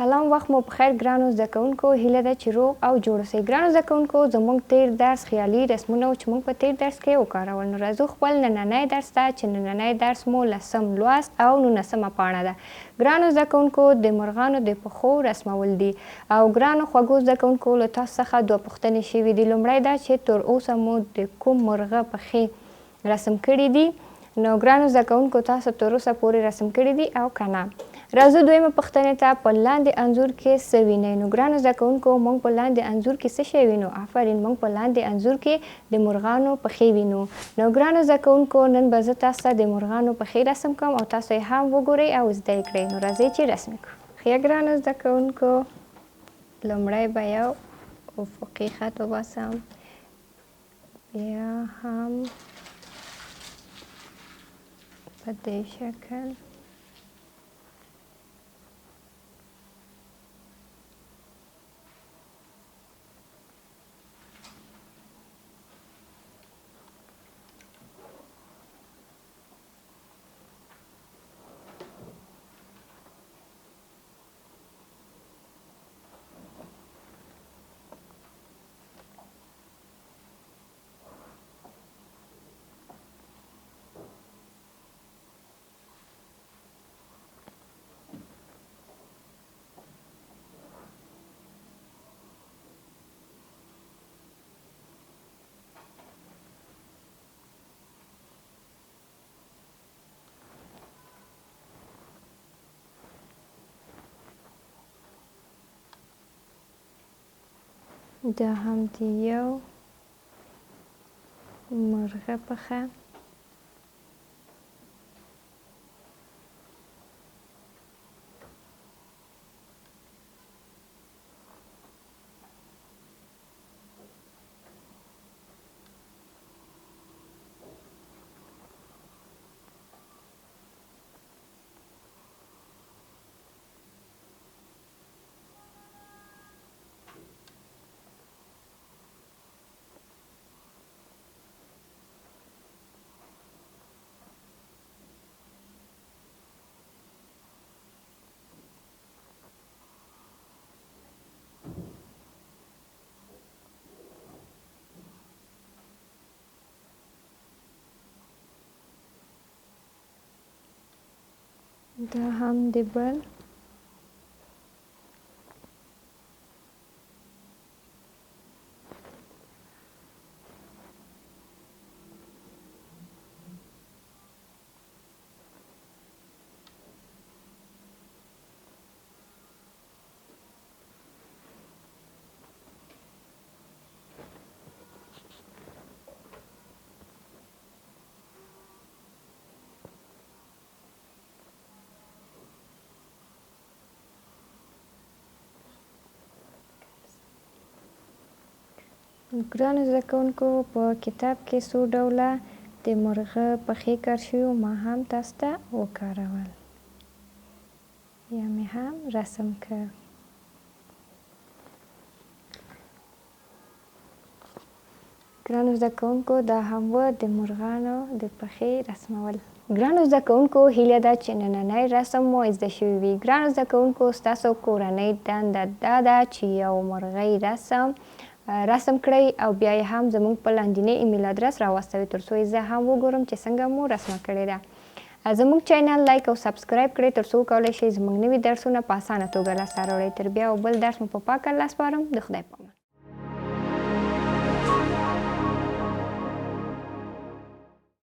سلام وخت مو په خیر ګرانو زده کوونکو، هیله ده چې روغ او جوړ اوسئ. ګرانو زده کوونکو، زموږ تیر درس خیالي رسمونه و چې موږ په تیر درس کې وکارول. نو راځو خپل نننی درس ته چې نننی درس مو 10م لوست او 19مه پاڼه ده. ګرانو زده کوونکو، د مرغانو د پښو رسمول دي او ګرانو خوږو زده کوونکو، له تاسو څخه 2 پوښتنې شوي دي. لومړی دا چې تر اوسه مو د کوم مرغه پښې رسم کړي دي. نو ګرانو زده کوونکو، تاسو تر اوسه پورې رسم کړي دي او که نه. راځو دویمه پوښتنې ته. په لاندې انځور کې څه وینئ؟ نو ګرانو زده کوونکو، موږ په لاندې انځور کې څه شی وینو؟ آفرین، موږ په لاندې انځور کې د مرغانو پښې وینو. نو ګرانو زده کوونکو، نن به زه تاسو ته د مرغانو پښې رسم کوم او تاسو یې هم وګورئ او زده یې کړئ. نو راځئ چې رسم یې کړو. ښه ګرانو زده کوونکو، لومړی به یو افقي خط وباسم، بیا هم په دې شکل. دا هم د یو مرغه پښه. دا هم د بل ګرانو زده کوونکو، په کتاب کې څو ډوله د مرغه پښې کار شوي ما هم تاسو ته وکارول یا مې هم رسم کړ. ګرانو زده کوونکو، دا هم و د مرغانو د پښې رسمول. ګرانو زده کوونکو، هیله ده چې نننی رسم مو زده شوي وي. ګرانو زده کوونکو، ستاسو کورنۍ دنده دا ده چې یو مرغۍ رسم کړئ او بیا یې هم زموږ په لاندینی ایمیل ادرس راواستوئ تر څو زه هم وګورم چې څنګه مو رسمه کړې ده. زموږ چینل لایک او سبسکرایب کړئ تر څو وکولی شئ زموږ نوي درسونه په اسانه توګه لاسته راوړئ. تر بیا او بل درس مو په پاک الله سپارم. د خدای په امان.